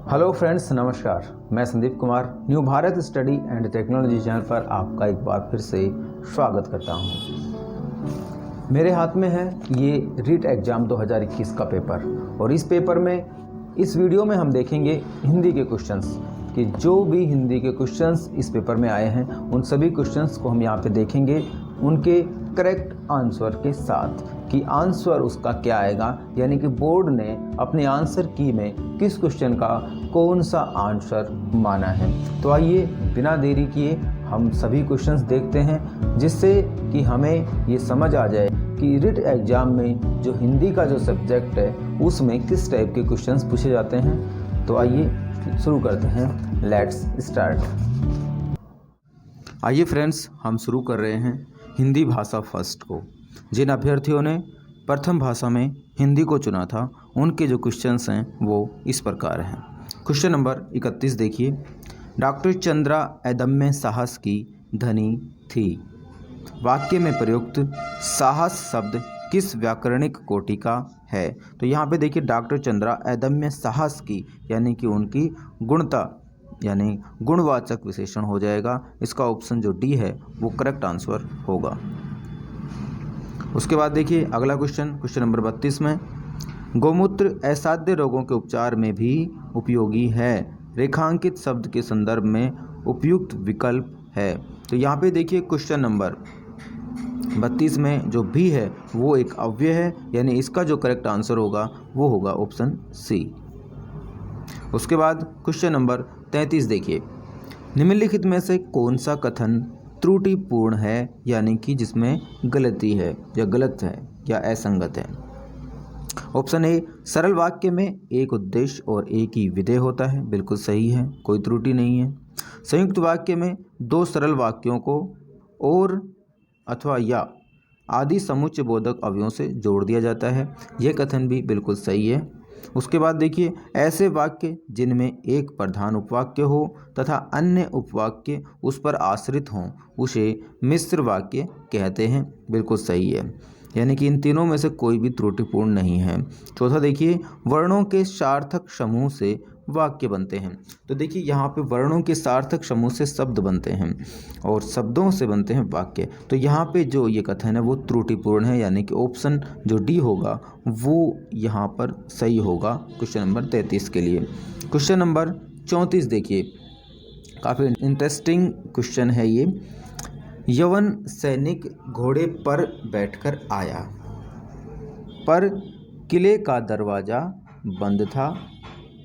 Hello friends, नमस्कार। मैं Sandeep Kumar new Bharat study and technology channel पर आपका एक बार फिर से स्वागत करता हूं। मेरे हाथ में है ये रीट एग्ज़ाम 2021 का पेपर, और इस पेपर में इस वीडियो में हम देखेंगे हिंदी के क्वेश्चंस कि जो भी हिंदी के क्वेश्चंस इस पेपर में आए हैं उन सभी क्वेश्चंस को हम यहाँ पे देखेंगे उनके करेक्ट आंसर के साथ कि आंसर उसका क्या आएगा, यानी कि बोर्ड ने अपने आंसर की में किस क्वेश्चन का कौन सा आंसर माना है। तो आइए बिना देरी किए हम सभी क्वेश्चंस देखते हैं, जिससे कि हमें ये समझ आ जाए कि रिट एग्ज़ाम में जो हिंदी का जो सब्जेक्ट है उसमें किस टाइप के क्वेश्चंस पूछे जाते हैं। तो आइए शुरू करते हैं, लेट्स स्टार्ट। आइए फ्रेंड्स, हम शुरू कर रहे हैं हिंदी भाषा फर्स्ट को। जिन अभ्यर्थियों ने प्रथम भाषा में हिंदी को चुना था उनके जो क्वेश्चंस हैं वो इस प्रकार हैं। क्वेश्चन नंबर 31 देखिए। डॉक्टर चंद्रा अदम्य साहस की धनी थी। वाक्य में प्रयुक्त साहस शब्द किस व्याकरणिक कोटि का है? तो यहाँ पे देखिए डॉक्टर चंद्रा अदम्य साहस की, यानी कि उनकी गुणता यानी गुणवाचक विशेषण हो जाएगा। इसका ऑप्शन जो डी है वो करेक्ट आंसर होगा। उसके बाद देखिए अगला क्वेश्चन नंबर 32 में, गौमूत्र असाध्य रोगों के उपचार में भी उपयोगी है। रेखांकित शब्द के संदर्भ में उपयुक्त विकल्प है। तो यहाँ पे देखिए क्वेश्चन नंबर 32 में जो भी है वो एक अव्यय है, यानी इसका जो करेक्ट आंसर होगा वो होगा ऑप्शन सी। उसके बाद क्वेश्चन नंबर 33 देखिए। निम्नलिखित में से कौन सा कथन त्रुटिपूर्ण है, यानी कि जिसमें गलती है या गलत है या असंगत है? ऑप्शन ए, सरल वाक्य में एक उद्देश्य और एक ही विधेय होता है, बिल्कुल सही है, कोई त्रुटि नहीं है। संयुक्त वाक्य में दो सरल वाक्यों को और अथवा या आदि समुच्चय बोधक अवयवों से जोड़ दिया जाता है, यह कथन भी बिल्कुल सही है। उसके बाद देखिए ऐसे वाक्य जिनमें एक प्रधान उपवाक्य हो तथा अन्य उपवाक्य उस पर आश्रित हों उसे मिश्र वाक्य कहते हैं, बिल्कुल सही है, यानी कि इन तीनों में से कोई भी त्रुटिपूर्ण नहीं है। चौथा देखिए, वर्णों के सार्थक समूह से वाक्य बनते हैं। तो देखिए यहाँ पे वर्णों के सार्थक समूह से शब्द बनते हैं और शब्दों से बनते हैं वाक्य। तो यहाँ पे जो ये कथन है वो त्रुटिपूर्ण है, यानी कि ऑप्शन जो डी होगा वो यहाँ पर सही होगा क्वेश्चन नंबर 33 के लिए। क्वेश्चन नंबर 34 देखिए, काफ़ी इंटरेस्टिंग क्वेश्चन है ये। यवन सैनिक घोड़े पर बैठकर आया, पर किले का दरवाज़ा बंद था।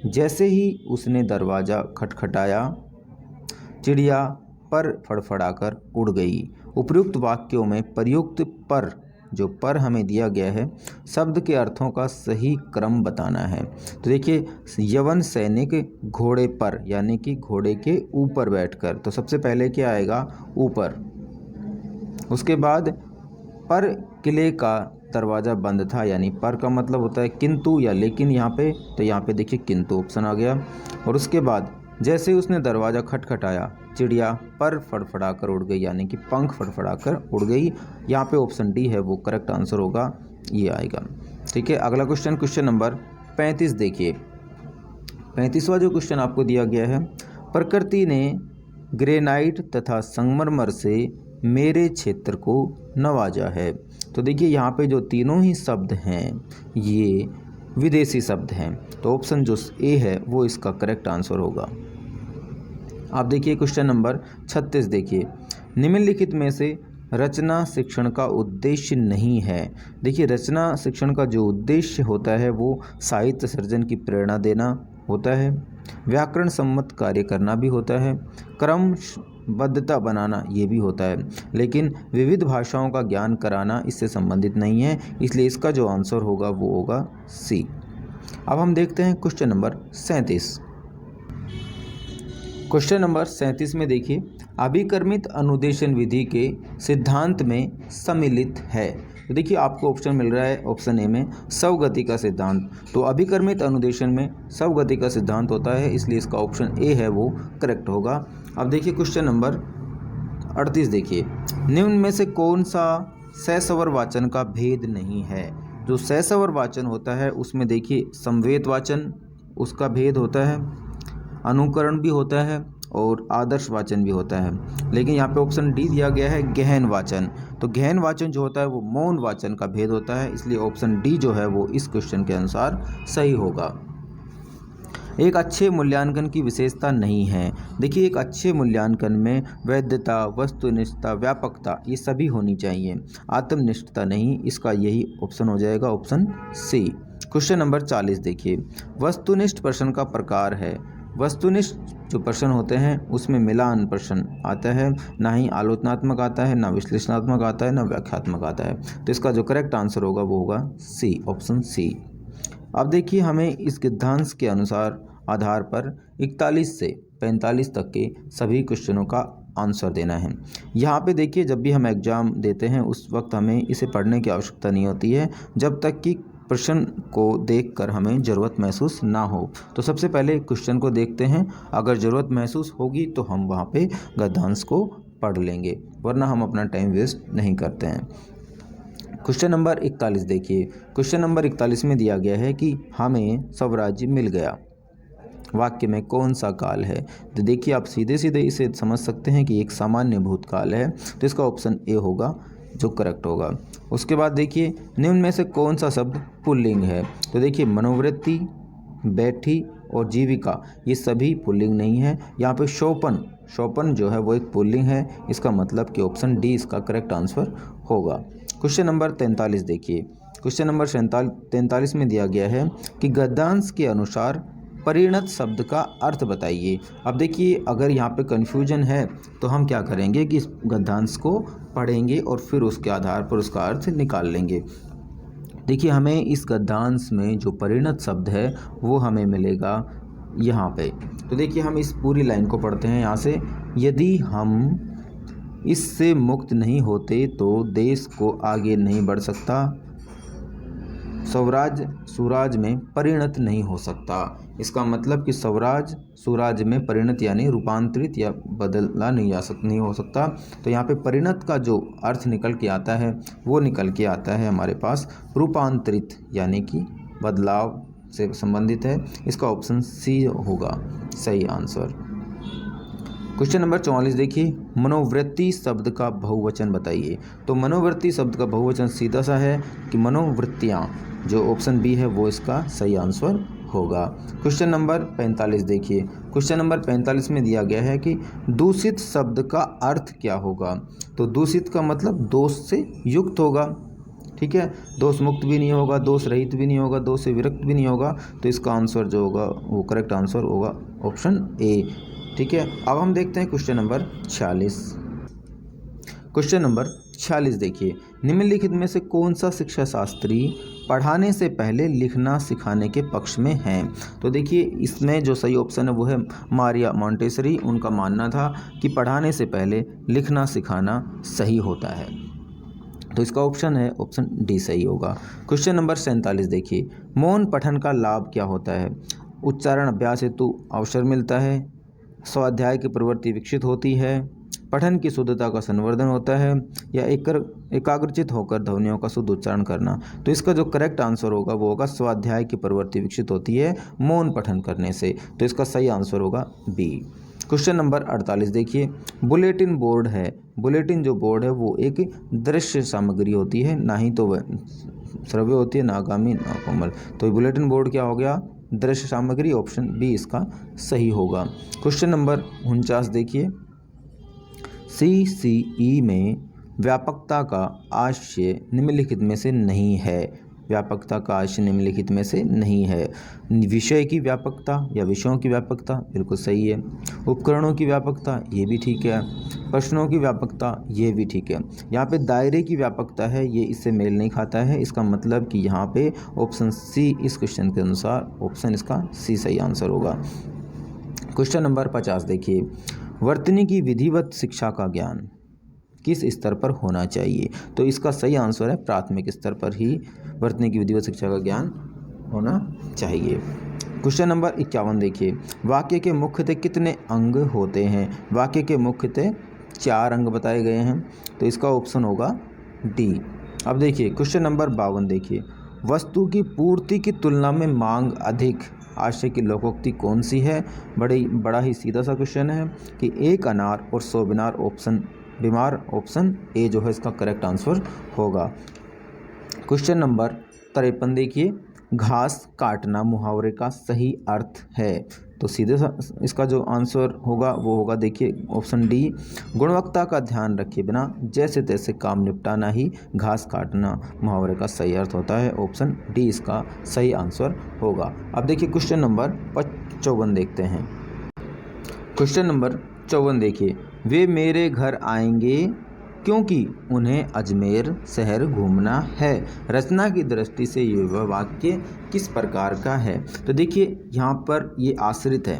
जैसे ही उसने दरवाज़ा खटखटाया, चिड़िया पर फड़फड़ाकर उड़ गई। उपयुक्त वाक्यों में प्रयुक्त पर, जो पर हमें दिया गया है, शब्द के अर्थों का सही क्रम बताना है। तो देखिए यवन सैनिक घोड़े पर, यानी कि घोड़े के ऊपर बैठकर, तो सबसे पहले क्या आएगा? ऊपर। उसके बाद पर किले का दरवाज़ा बंद था, यानी पर का मतलब होता है किंतु या लेकिन यहाँ पे, तो यहाँ पे देखिए किंतु ऑप्शन आ गया। और उसके बाद जैसे उसने दरवाज़ा खटखटाया, चिड़िया पर फड़फड़ाकर उड़ गई, यानी कि पंख फड़फड़ाकर उड़ गई। यहाँ पे ऑप्शन डी है वो करेक्ट आंसर होगा, ये आएगा। ठीक है, अगला क्वेश्चन नंबर 35 देखिए। 35वां जो क्वेश्चन आपको दिया गया है, प्रकृति ने ग्रेनाइट तथा संगमरमर से मेरे क्षेत्र को नवाजा है। तो देखिए यहाँ पे जो तीनों ही शब्द हैं ये विदेशी शब्द हैं, तो ऑप्शन जो ए है वो इसका करेक्ट आंसर होगा। आप देखिए क्वेश्चन नंबर 36 देखिए। निम्नलिखित में से रचना शिक्षण का उद्देश्य नहीं है। देखिए रचना शिक्षण का जो उद्देश्य होता है वो साहित्य सर्जन की प्रेरणा देना होता है, व्याकरण सम्मत कार्य करना भी होता है, क्रमबद्धता बनाना ये भी होता है, लेकिन विविध भाषाओं का ज्ञान कराना इससे संबंधित नहीं है, इसलिए इसका जो आंसर होगा वो होगा सी। अब हम देखते हैं क्वेश्चन नंबर 37। क्वेश्चन नंबर 37 में देखिए, अभिकर्मित अनुदेशन विधि के सिद्धांत में सम्मिलित है। तो देखिए आपको ऑप्शन मिल रहा है ऑप्शन ए में स्वगति का सिद्धांत। तो अभिकर्मित अनुदेशन में स्वगति का सिद्धांत होता है, इसलिए इसका ऑप्शन ए है वो करेक्ट होगा। अब देखिए क्वेश्चन नंबर 38 देखिए। निम्न में से कौन सा सस्वर वाचन का भेद नहीं है? जो सस्वर वाचन होता है उसमें देखिए समवेत वाचन उसका भेद होता है, अनुकरण भी होता है और आदर्श वाचन भी होता है। लेकिन यहाँ पे ऑप्शन डी दिया गया है गहन वाचन। तो गहन वाचन जो होता है वो मौन वाचन का भेद होता है, इसलिए ऑप्शन डी जो है वो इस क्वेश्चन के अनुसार सही होगा। एक अच्छे मूल्यांकन की विशेषता नहीं है। देखिए, एक अच्छे मूल्यांकन में वैधता, वस्तुनिष्ठता, व्यापकता ये सभी होनी चाहिए, आत्मनिष्ठता नहीं। इसका यही ऑप्शन हो जाएगा, ऑप्शन सी। क्वेश्चन नंबर 40 देखिए, वस्तुनिष्ठ प्रश्न का प्रकार है। वस्तुनिष्ठ जो प्रश्न होते हैं उसमें मिलान प्रश्न आता है, ना ही आलोचनात्मक आता है, ना विश्लेषणात्मक आता है, ना व्याख्यात्मक आता है। तो इसका जो करेक्ट आंसर होगा वो होगा सी, ऑप्शन सी। अब देखिए, हमें इस गद्यांश के अनुसार आधार पर 41 से 45 तक के सभी क्वेश्चनों का आंसर देना है। यहाँ पे देखिए, जब भी हम एग्ज़ाम देते हैं उस वक्त हमें इसे पढ़ने की आवश्यकता नहीं होती है जब तक कि प्रश्न को देखकर हमें ज़रूरत महसूस ना हो। तो सबसे पहले क्वेश्चन को देखते हैं, अगर ज़रूरत महसूस होगी तो हम वहाँ पे गद्यांश को पढ़ लेंगे, वरना हम अपना टाइम वेस्ट नहीं करते हैं। क्वेश्चन नंबर 41 देखिए, क्वेश्चन नंबर 41 में दिया गया है कि हमें स्वराज्य मिल गया, वाक्य में कौन सा काल है। तो देखिए, आप सीधे सीधे इसे समझ सकते हैं कि एक सामान्य भूतकाल है, तो इसका ऑप्शन ए होगा जो करेक्ट होगा। उसके बाद देखिए, निम्न में से कौन सा शब्द पुल्लिंग है। तो देखिए, मनोवृत्ति, बैठी और जीविका ये सभी पुल्लिंग नहीं है। यहाँ पे शोपन जो है वो एक पुल्लिंग है, इसका मतलब कि ऑप्शन डी इसका करेक्ट आंसर होगा। क्वेश्चन नंबर 43 देखिए, क्वेश्चन नंबर 43 में दिया गया है कि गद्यांश के अनुसार परिणत शब्द का अर्थ बताइए। अब देखिए, अगर यहाँ पे कन्फ्यूजन है तो हम क्या करेंगे कि इस गद्यांश को पढ़ेंगे और फिर उसके आधार पर उसका अर्थ निकाल लेंगे। देखिए, हमें इस गद्यांश में जो परिणत शब्द है वो हमें मिलेगा यहाँ पे। तो देखिए, हम इस पूरी लाइन को पढ़ते हैं यहाँ से, यदि हम इससे मुक्त नहीं होते तो देश को आगे नहीं बढ़ सकता, स्वराज सुराज में परिणत नहीं हो सकता। इसका मतलब कि स्वराज सुराज में परिणत यानी रूपांतरित या बदला नहीं हो सकता। तो यहाँ पे परिणत का जो अर्थ निकल के आता है वो निकल के आता है हमारे पास रूपांतरित, यानी कि बदलाव से संबंधित है। इसका ऑप्शन सी होगा सही आंसर। क्वेश्चन नंबर 44 देखिए, मनोवृत्ति शब्द का बहुवचन बताइए। तो मनोवृत्ति शब्द का बहुवचन सीधा सा है कि मनोवृत्तियाँ, जो ऑप्शन बी है वो इसका सही आंसर होगा। क्वेश्चन नंबर 45 देखिए, क्वेश्चन नंबर 45 में दिया गया है कि दूषित शब्द का अर्थ क्या होगा। तो दूषित का मतलब दोष से युक्त होगा, ठीक है, दोष मुक्त भी नहीं होगा, दोष रहित भी नहीं होगा, दोष से विरक्त भी नहीं होगा। तो इसका आंसर जो होगा वो करेक्ट आंसर होगा ऑप्शन ए, ठीक है। अब हम देखते हैं क्वेश्चन नंबर 46। क्वेश्चन नंबर 46 देखिए, निम्नलिखित में से कौन सा शिक्षा शास्त्री पढ़ाने से पहले लिखना सिखाने के पक्ष में है। तो देखिए, इसमें जो सही ऑप्शन है वो है मारिया मॉन्टेसरी। उनका मानना था कि पढ़ाने से पहले लिखना सिखाना सही होता है। तो इसका ऑप्शन है ऑप्शन डी सही होगा। क्वेश्चन नंबर 47 देखिए, मौन पठन का लाभ क्या होता है। उच्चारण अभ्यास हेतु अवसर मिलता है, स्वाध्याय की प्रवृत्ति विकसित होती है, पठन की शुद्धता का संवर्धन होता है, या एकाग्रचित होकर ध्वनियों का शुद्ध उच्चारण करना। तो इसका जो करेक्ट आंसर होगा वो होगा स्वाध्याय की प्रवृत्ति विकसित होती है मौन पठन करने से। तो इसका सही आंसर होगा बी। क्वेश्चन नंबर 48 देखिए, बुलेटिन बोर्ड है। बुलेटिन जो बोर्ड है वो एक दृश्य सामग्री होती है, ना ही तो वह श्रव्य होती है, ना आगामी ना कोमल। तो बुलेटिन बोर्ड क्या हो गया, दृश्य सामग्री। ऑप्शन बी इसका सही होगा। क्वेश्चन नंबर 49 देखिए, CCE में व्यापकता का आशय निम्नलिखित में से नहीं है। व्यापकता का आशय निम्नलिखित में से नहीं है। विषय की व्यापकता या विषयों की व्यापकता बिल्कुल सही है, उपकरणों की व्यापकता ये भी ठीक है, प्रश्नों की व्यापकता ये भी ठीक है। यहाँ पे दायरे की व्यापकता है, ये इससे मेल नहीं खाता है। इसका मतलब कि यहाँ पे ऑप्शन सी इस क्वेश्चन के अनुसार ऑप्शन इसका सी सही आंसर होगा। क्वेश्चन नंबर 50 देखिए, वर्तनी की विधिवत शिक्षा का ज्ञान किस स्तर पर होना चाहिए। तो इसका सही आंसर है प्राथमिक स्तर पर ही वर्तनी की विधिवत शिक्षा का ज्ञान होना चाहिए। क्वेश्चन नंबर 51 देखिए, वाक्य के मुख्यतः कितने अंग होते हैं। वाक्य के मुख्यतः 4 अंग बताए गए हैं। तो इसका ऑप्शन होगा डी। अब देखिए क्वेश्चन नंबर 52 देखिए, वस्तु की पूर्ति की तुलना में मांग अधिक आशय की लोकोक्ति कौन सी है? बड़ा ही सीधा सा क्वेश्चन है कि एक अनार और 100 बीमार ऑप्शन ए जो है इसका करेक्ट आंसर होगा। क्वेश्चन नंबर 53 देखिए, घास काटना मुहावरे का सही अर्थ है। तो सीधे इसका जो आंसर होगा वो होगा देखिए ऑप्शन डी, गुणवत्ता का ध्यान रखे बिना जैसे तैसे काम निपटाना ही घास काटना मुहावरे का सही अर्थ होता है। ऑप्शन डी इसका सही आंसर होगा। अब देखिए क्वेश्चन नंबर 54 देखते हैं। क्वेश्चन नंबर 54 देखिए, वे मेरे घर आएंगे क्योंकि उन्हें अजमेर शहर घूमना है। रचना की दृष्टि से ये वाक्य किस प्रकार का है? तो देखिए यहाँ पर ये आश्रित है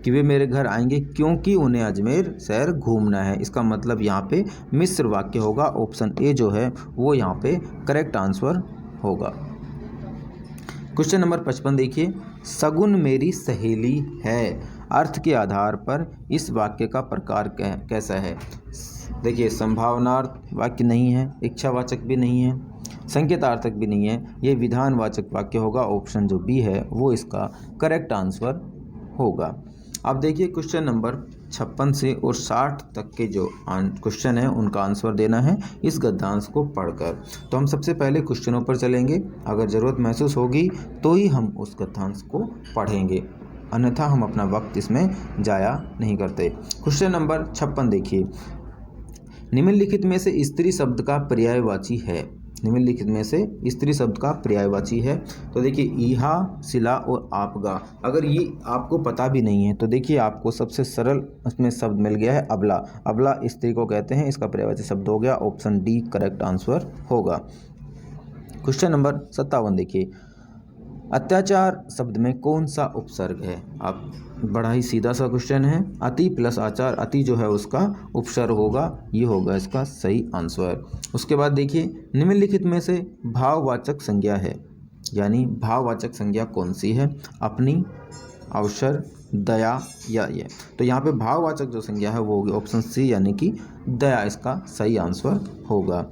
कि वे मेरे घर आएंगे क्योंकि उन्हें अजमेर शहर घूमना है। इसका मतलब यहाँ पे मिश्र वाक्य होगा। ऑप्शन ए जो है वो यहाँ पे करेक्ट आंसर होगा। क्वेश्चन नंबर 55 देखिए, सगुन मेरी सहेली है। अर्थ के आधार पर इस वाक्य का प्रकार कैसा है? देखिए संभावनार्थ वाक्य नहीं है, इच्छावाचक भी नहीं है, संकेतार्थक भी नहीं है, ये विधानवाचक वाक्य होगा। ऑप्शन जो बी है वो इसका करेक्ट आंसर होगा। अब देखिए क्वेश्चन नंबर 56 से और 60 तक के जो क्वेश्चन है उनका आंसर देना है इस गद्यांश को पढ़कर। तो हम सबसे पहले क्वेश्चनों पर चलेंगे, अगर ज़रूरत महसूस होगी तो ही हम उस गद्यांश को पढ़ेंगे, अन्यथा हम अपना वक्त इसमें जाया नहीं करते। क्वेश्चन नंबर 56 देखिए, निम्नलिखित में से स्त्री शब्द का पर्यायवाची है। निम्नलिखित में से स्त्री शब्द का पर्यायवाची है। तो देखिए ईहा, शिला और आपगा। अगर ये आपको पता भी नहीं है तो देखिए आपको सबसे सरल उसमें शब्द मिल गया है अबला। अबला स्त्री को कहते हैं, इसका पर्यायवाची शब्द हो गया। ऑप्शन डी करेक्ट आंसर होगा। क्वेश्चन नंबर 57 देखिए, अत्याचार शब्द में कौन सा उपसर्ग है? आप बड़ा ही सीधा सा क्वेश्चन है। अति प्लस आचार, अति जो है उसका उपसर्ग होगा, ये होगा इसका सही आंसर। उसके बाद देखिए निम्नलिखित में से भाववाचक संज्ञा है, यानी भाववाचक संज्ञा कौन सी है? अपनी, अवसर, दया या ये। तो यहाँ पे भाववाचक जो संज्ञा है वो होगी ऑप्शन सी यानी कि दया, इसका सही आंसर होगा।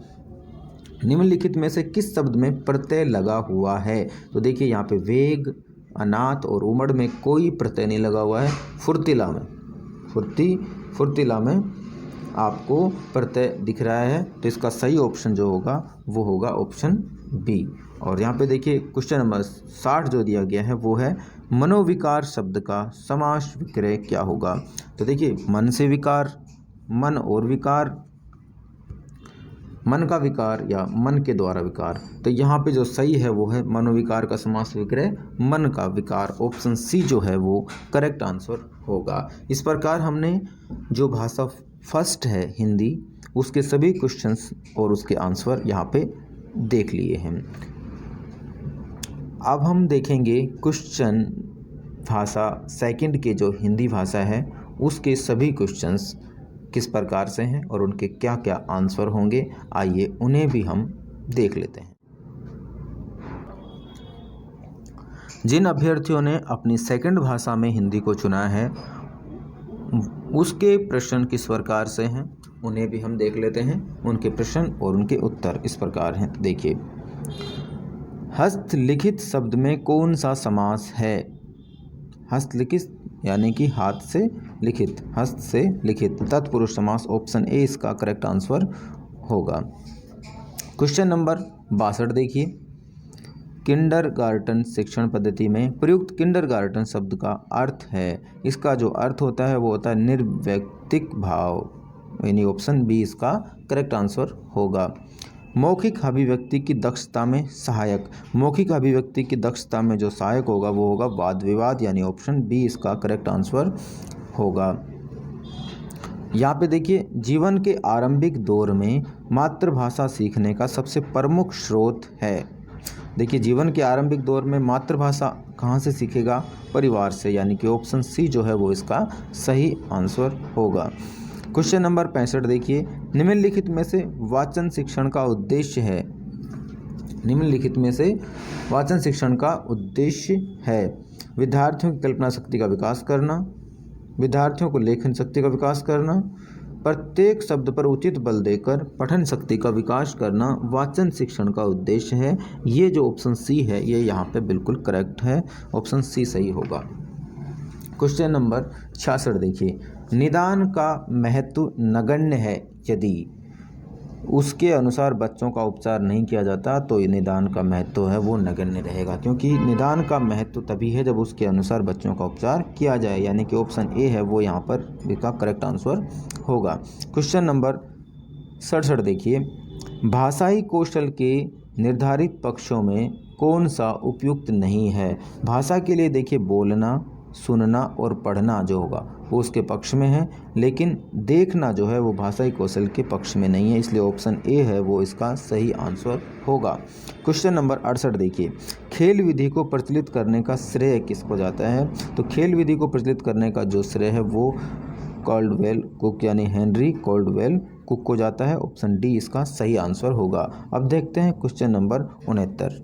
निम्नलिखित में से किस शब्द में प्रत्यय लगा हुआ है? तो देखिए यहाँ पे वेग, अनाथ और उमड़ में कोई प्रत्यय नहीं लगा हुआ है। फुर्तीला में फुर्तीला में आपको प्रत्यय दिख रहा है, तो इसका सही ऑप्शन जो होगा वो होगा ऑप्शन बी। और यहाँ पे देखिए क्वेश्चन नंबर 60 जो दिया गया है वो है मनोविकार शब्द का समास विक्रय क्या होगा? तो देखिए मन से विकार, मन और विकार, मन का विकार या मन के द्वारा विकार। तो यहाँ पे जो सही है वो है मनोविकार का समास विक्रय मन का विकार। ऑप्शन सी जो है वो करेक्ट आंसर होगा। इस प्रकार हमने जो भाषा फर्स्ट है हिंदी, उसके सभी क्वेश्चंस और उसके आंसर यहाँ पे देख लिए हैं। अब हम देखेंगे क्वेश्चन भाषा सेकंड के जो हिंदी भाषा है उसके सभी क्वेश्चंस किस प्रकार से हैं और उनके क्या क्या आंसर होंगे। आइए उन्हें भी हम देख लेते हैं। जिन अभ्यर्थियों ने अपनी सेकंड भाषा में हिंदी को चुना है उसके प्रश्न किस प्रकार से हैं उन्हें भी हम देख लेते हैं। उनके प्रश्न और उनके उत्तर इस प्रकार हैं। देखिए, हस्तलिखित शब्द में कौन सा समास है? हस्तलिखित यानी कि हाथ से लिखित, हस्त से लिखित, तत्पुरुष समास। ऑप्शन ए इसका करेक्ट आंसर होगा। क्वेश्चन नंबर 62 देखिए, किंडरगार्टन शिक्षण पद्धति में प्रयुक्त किंडरगार्टन शब्द का अर्थ है। इसका जो अर्थ होता है वो होता है निर्वैयक्तिक भाव, यानी ऑप्शन बी इसका करेक्ट आंसर होगा। मौखिक अभिव्यक्ति की दक्षता में सहायक, मौखिक अभिव्यक्ति की दक्षता में जो सहायक होगा वो होगा वाद विवाद, यानी ऑप्शन बी इसका करेक्ट आंसर होगा। यहाँ पे देखिए, जीवन के आरंभिक दौर में मातृभाषा सीखने का सबसे प्रमुख स्रोत है। देखिए, जीवन के आरंभिक दौर में मातृभाषा कहाँ से सीखेगा? परिवार से, यानी कि ऑप्शन सी जो है वो इसका सही आंसर होगा। क्वेश्चन नंबर 65 देखिए, निम्नलिखित में से वाचन शिक्षण का उद्देश्य है। निम्नलिखित में से वाचन शिक्षण का उद्देश्य है विद्यार्थियों की कल्पना शक्ति का विकास करना, विद्यार्थियों को लेखन शक्ति का विकास करना, प्रत्येक शब्द पर उचित बल देकर पठन शक्ति का विकास करना वाचन शिक्षण का उद्देश्य है। ये जो ऑप्शन सी है ये यहाँ पे बिल्कुल करेक्ट है, ऑप्शन सी सही होगा। क्वेश्चन नंबर 66 देखिए, निदान का महत्व नगण्य है यदि उसके अनुसार बच्चों का उपचार नहीं किया जाता तो निदान का महत्व है वो नगण्य रहेगा, क्योंकि निदान का महत्व तभी है जब उसके अनुसार बच्चों का उपचार किया जाए, यानी कि ऑप्शन ए है वो यहाँ पर इसका करेक्ट आंसर होगा। क्वेश्चन नंबर 67 देखिए, भाषाई कौशल के निर्धारित पक्षों में कौन सा उपयुक्त नहीं है। भाषा के लिए देखिए बोलना, सुनना और पढ़ना जो होगा वो उसके पक्ष में है, लेकिन देखना जो है वो भाषाई कौशल के पक्ष में नहीं है, इसलिए ऑप्शन ए है वो इसका सही आंसर होगा। क्वेश्चन नंबर 68 देखिए, खेल विधि को प्रचलित करने का श्रेय किसको जाता है। तो खेल विधि को प्रचलित करने का जो श्रेय है वो कॉल्डवेल कुक यानी हेनरी कॉल्डवेल कुक को जाता है, ऑप्शन डी इसका सही आंसर होगा। अब देखते हैं क्वेश्चन नंबर 69।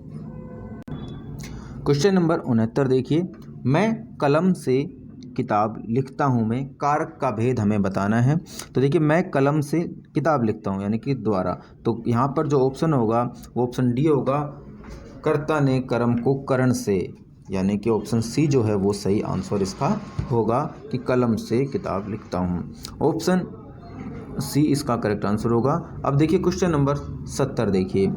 क्वेश्चन नंबर 69 देखिए, मैं कलम से किताब लिखता हूँ में कारक का भेद हमें बताना है। तो देखिए, मैं कलम से किताब लिखता हूँ यानी कि द्वारा, तो यहाँ पर जो ऑप्शन होगा वो ऑप्शन डी होगा, कर्ता ने कर्म को करण से, यानी कि ऑप्शन सी जो है वो सही आंसर इसका होगा कि कलम से किताब लिखता हूँ, ऑप्शन सी इसका करेक्ट आंसर होगा। अब देखिए क्वेश्चन नंबर 70 देखिए,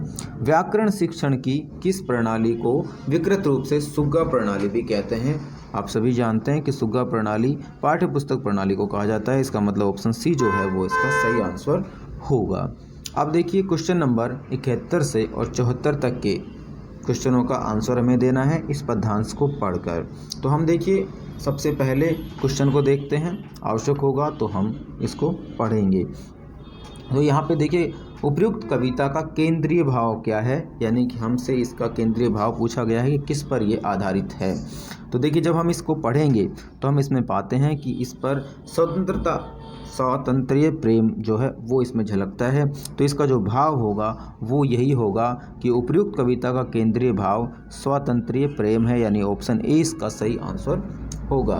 व्याकरण शिक्षण की किस प्रणाली को विकृत रूप से सुग्गा प्रणाली भी कहते हैं। आप सभी जानते हैं कि सुग्गा प्रणाली पाठ्य पुस्तक प्रणाली को कहा जाता है, इसका मतलब ऑप्शन सी जो है वो इसका सही आंसर होगा। अब देखिए क्वेश्चन नंबर 71 से और 74 तक के क्वेश्चनों का आंसर हमें देना है इस पद्यांश को पढ़कर। तो हम देखिए सबसे पहले क्वेश्चन को देखते हैं, आवश्यक होगा तो हम इसको पढ़ेंगे। तो यहाँ पे देखिए, उपयुक्त कविता का केंद्रीय भाव क्या है, यानी कि हमसे इसका केंद्रीय भाव पूछा गया है कि किस पर ये आधारित है। तो देखिए, जब हम इसको पढ़ेंगे तो हम इसमें पाते हैं कि इस पर स्वातंत्र्य प्रेम जो है वो इसमें झलकता है। तो इसका जो भाव होगा वो यही होगा कि उपयुक्त कविता का केंद्रीय भाव स्वातंत्र्य प्रेम है, यानी ऑप्शन ए इसका सही आंसर होगा।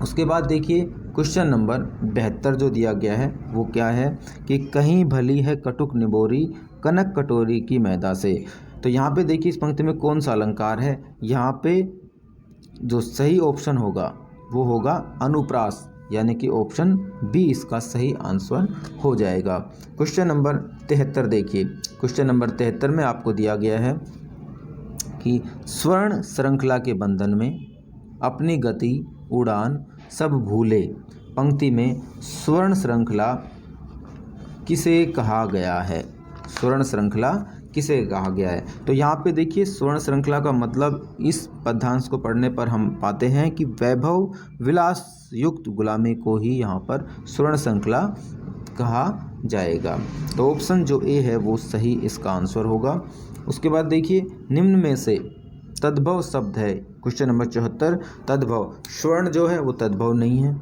उसके बाद देखिए क्वेश्चन नंबर 72 जो दिया गया है वो क्या है कि कहीं भली है कटुक निबोरी कनक कटोरी की मैदा से। तो यहाँ पे देखिए इस पंक्ति में कौन सा अलंकार है, यहाँ पे जो सही ऑप्शन होगा वो होगा अनुप्रास, यानी कि ऑप्शन बी इसका सही आंसर हो जाएगा। क्वेश्चन नंबर 73 देखिए, क्वेश्चन नंबर 73 में आपको दिया गया है कि स्वर्ण श्रृंखला के बंधन में अपनी गति उड़ान सब भूले। पंक्ति में स्वर्ण श्रृंखला किसे कहा गया है, स्वर्ण श्रृंखला किसे कहा गया है। तो यहाँ पे देखिए स्वर्ण श्रृंखला का मतलब इस पद्यांश को पढ़ने पर हम पाते हैं कि वैभव विलास युक्त गुलामी को ही यहाँ पर स्वर्ण श्रृंखला कहा जाएगा। तो ऑप्शन जो ए है वो सही इसका आंसर होगा। उसके बाद देखिए निम्न में से तद्भव शब्द है, क्वेश्चन नंबर 74 तद्भव, स्वर्ण जो है वो तद्भव नहीं है,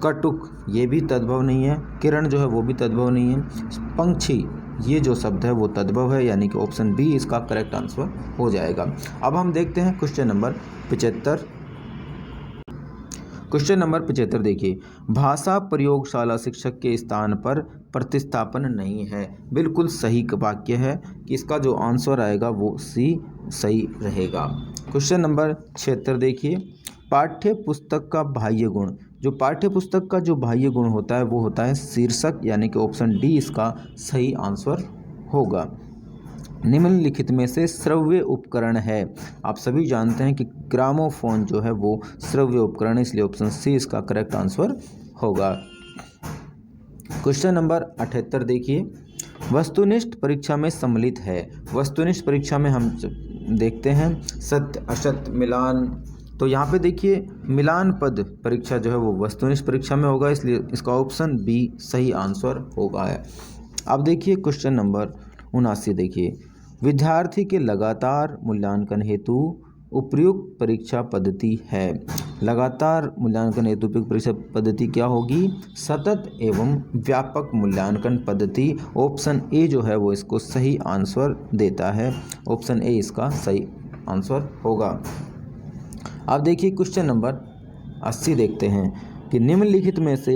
कटुक ये भी तद्भव नहीं है, किरण जो है वो भी तद्भव नहीं है, पंक्षी ये जो शब्द है वो तद्भव है, यानी कि ऑप्शन बी इसका करेक्ट आंसर हो जाएगा। अब हम देखते हैं क्वेश्चन नंबर 75। क्वेश्चन नंबर 75 देखिए, भाषा प्रयोगशाला शिक्षक के स्थान पर प्रतिस्थापन नहीं है। बिल्कुल सही वाक्य है कि इसका जो आंसर आएगा वो सी सही रहेगा। क्वेश्चन नंबर 76 देखिए, पाठ्य पुस्तक का बाह्य गुण, जो पाठ्य पुस्तक का जो बाह्य गुण होता है वो होता है शीर्षक, यानी कि ऑप्शन डी इसका सही आंसर होगा। निम्नलिखित में से श्रव्य उपकरण है। आप सभी जानते हैं कि ग्रामोफोन जो है वो श्रव्य उपकरण है, इसलिए ऑप्शन सी इसका करेक्ट आंसर होगा। क्वेश्चन नंबर 78 देखिए, वस्तुनिष्ठ परीक्षा में सम्मिलित है। वस्तुनिष्ठ परीक्षा में हम देखते हैं सत्य असत्य मिलान, तो यहाँ पे देखिए मिलान पद परीक्षा जो है वो वस्तुनिष्ठ परीक्षा में होगा, इसलिए इसका ऑप्शन बी सही आंसर होगा। अब देखिए क्वेश्चन नंबर 79 देखिए, विद्यार्थी के लगातार मूल्यांकन हेतु उपयुक्त परीक्षा पद्धति है। लगातार मूल्यांकन हेतु उपयुक्त परीक्षा पद्धति क्या होगी, सतत एवं व्यापक मूल्यांकन पद्धति। ऑप्शन ए जो है वो इसको सही आंसर देता है, ऑप्शन ए इसका सही आंसर होगा। अब देखिए क्वेश्चन नंबर 80 देखते हैं, कि निम्नलिखित में से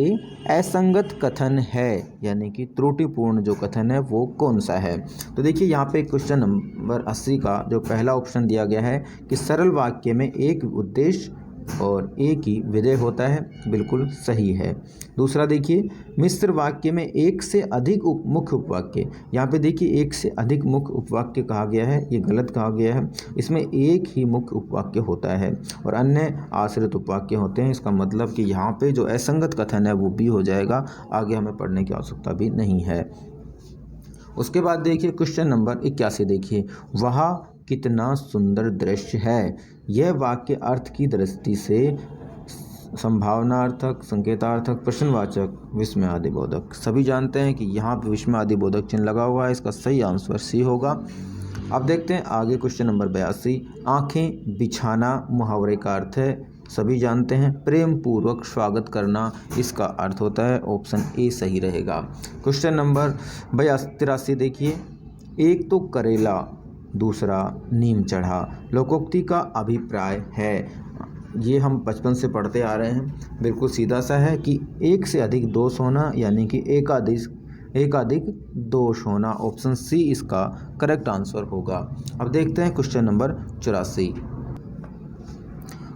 असंगत कथन है, यानी कि त्रुटिपूर्ण जो कथन है वो कौन सा है। तो देखिए यहाँ पे क्वेश्चन नंबर 80 का जो पहला ऑप्शन दिया गया है कि सरल वाक्य में एक उद्देश्य और एक ही विधेय होता है, बिल्कुल सही है। दूसरा देखिए, मिश्र वाक्य में एक से अधिक मुख्य उपवाक्य, यहाँ पे देखिए एक से अधिक मुख्य उपवाक्य कहा गया है, ये गलत कहा गया है। इसमें एक ही मुख्य उपवाक्य होता है और अन्य आश्रित उपवाक्य होते हैं। इसका मतलब कि यहाँ पे जो असंगत कथन है वो भी हो जाएगा, आगे हमें पढ़ने की आवश्यकता भी नहीं है। उसके बाद देखिए क्वेश्चन नंबर 81 देखिए, वह कितना सुंदर दृश्य है। यह वाक्य अर्थ की दृष्टि से संभावनार्थक, संकेतार्थक, प्रश्नवाचक, विस्मयादिबोधक, सभी जानते हैं कि यहाँ पे विस्मयादिबोधक चिन्ह लगा हुआ है। इसका सही आंसर सी होगा। अब देखते हैं आगे क्वेश्चन नंबर 82, आंखें बिछाना मुहावरे का अर्थ है, सभी जानते हैं प्रेम पूर्वक स्वागत करना इसका अर्थ होता है, ऑप्शन ए सही रहेगा। क्वेश्चन नंबर 83 देखिए, एक तो करेला दूसरा नीम चढ़ा लोकोक्ति का अभिप्राय है। ये हम बचपन से पढ़ते आ रहे हैं, बिल्कुल सीधा सा है कि एक से अधिक दोष होना, यानी कि एकाधिक दोष होना, ऑप्शन सी इसका करेक्ट आंसर होगा। अब देखते हैं क्वेश्चन नंबर 84।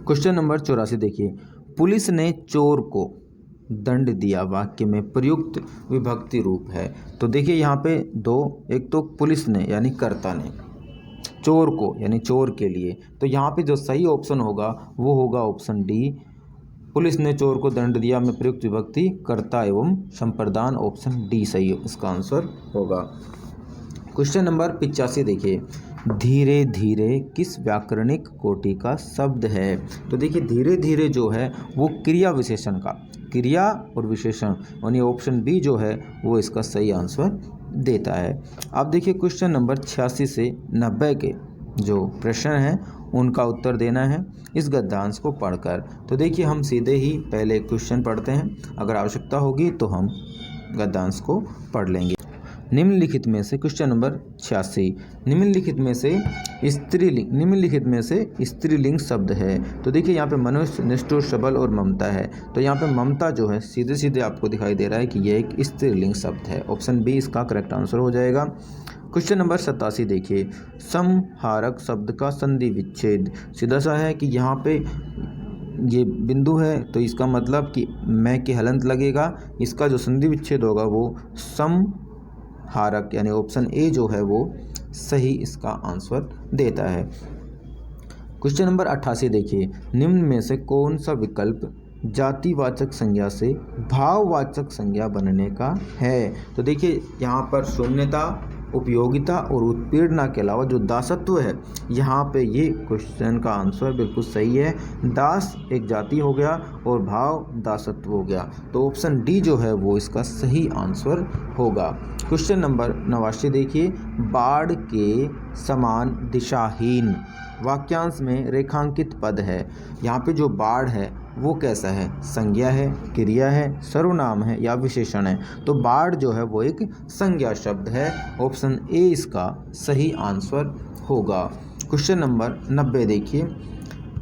क्वेश्चन नंबर 84 देखिए, पुलिस ने चोर को दंड दिया वाक्य में प्रयुक्त विभक्ति रूप है। तो देखिए यहाँ पे दो, एक तो पुलिस ने यानी कर्ता ने, चोर को यानी चोर के लिए, तो यहाँ पे जो सही ऑप्शन होगा वो होगा ऑप्शन डी, पुलिस ने चोर को दंड दिया में प्रयुक्त विभक्ति कर्ता एवं संप्रदान, ऑप्शन डी सही इसका आंसर होगा। क्वेश्चन नंबर 85 देखिए, धीरे धीरे किस व्याकरणिक कोटि का शब्द है। तो देखिए धीरे धीरे जो है वो क्रिया विशेषण का, क्रिया और विशेषण, यानी ऑप्शन बी जो है वो इसका सही आंसर देता है। अब देखिए क्वेश्चन नंबर 86 से 90 के जो प्रश्न हैं उनका उत्तर देना है इस गद्यांश को पढ़कर। तो देखिए हम सीधे ही पहले क्वेश्चन पढ़ते हैं, अगर आवश्यकता होगी तो हम गद्यांश को पढ़ लेंगे। निम्नलिखित में से क्वेश्चन नंबर 86, निम्नलिखित में से स्त्रीलिंग शब्द है। तो देखिए यहाँ पे मनुष्य, निष्ठुर, सबल और ममता है। तो यहाँ पे ममता जो है सीधे सीधे आपको दिखाई दे रहा है कि यह एक स्त्रीलिंग शब्द है, ऑप्शन बी इसका करेक्ट आंसर हो जाएगा। क्वेश्चन नंबर 87 देखिए, समहारक शब्द का संधि विच्छेद, सीधा सा है कि यहाँ पे ये बिंदु है तो इसका मतलब कि मैं के हलंत लगेगा, इसका जो संधि विच्छेद होगा वो समहारक, यानी ऑप्शन ए जो है वो सही इसका आंसर देता है। क्वेश्चन नंबर 88 देखिए, निम्न में से कौन सा विकल्प जातिवाचक संज्ञा से भाववाचक संज्ञा बनने का है। तो देखिए यहाँ पर शून्यता, उपयोगिता और उत्पीड़ना के अलावा जो दासत्व है, यहाँ पे ये क्वेश्चन का आंसर बिल्कुल सही है। दास एक जाति हो गया और भाव दासत्व हो गया, तो ऑप्शन डी जो है वो इसका सही आंसर होगा। क्वेश्चन नंबर 89 देखिए, बाढ़ के समान दिशाहीन वाक्यांश में रेखांकित पद है। यहाँ पे जो बाढ़ है वो कैसा है, संज्ञा है, क्रिया है, सर्वनाम है या विशेषण है। तो बाढ़ जो है वो एक संज्ञा शब्द है, ऑप्शन ए इसका सही आंसर होगा। क्वेश्चन नंबर 90 देखिए,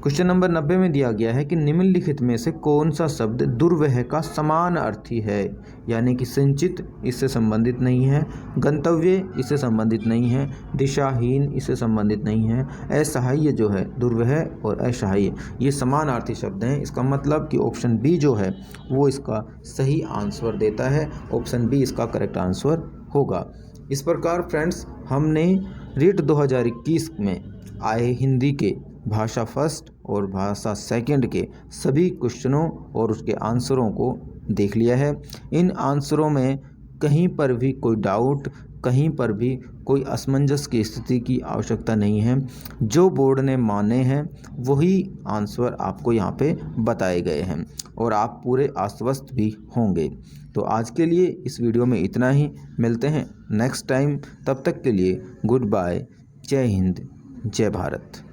क्वेश्चन नंबर 90 में दिया गया है कि निम्नलिखित में से कौन सा शब्द दुर्वह का समान अर्थी है, यानी कि संचित इससे संबंधित नहीं है, गंतव्य इससे संबंधित नहीं है, दिशाहीन इससे संबंधित नहीं है, असहाय जो है, दुर्वह और असहाय ये समानार्थी शब्द हैं। इसका मतलब कि ऑप्शन बी जो है वो इसका सही आंसर देता है, ऑप्शन बी इसका करेक्ट आंसर होगा। इस प्रकार फ्रेंड्स हमने रीट 2021 में आए हिंदी के भाषा फर्स्ट और भाषा सेकंड के सभी क्वेश्चनों और उसके आंसरों को देख लिया है। इन आंसरों में कहीं पर भी कोई डाउट, कहीं पर भी कोई असमंजस की स्थिति की आवश्यकता नहीं है। जो बोर्ड ने माने हैं वही आंसर आपको यहाँ पे बताए गए हैं और आप पूरे आश्वस्त भी होंगे। तो आज के लिए इस वीडियो में इतना ही, मिलते हैं नेक्स्ट टाइम, तब तक के लिए गुड बाय, जय हिंद, जय भारत।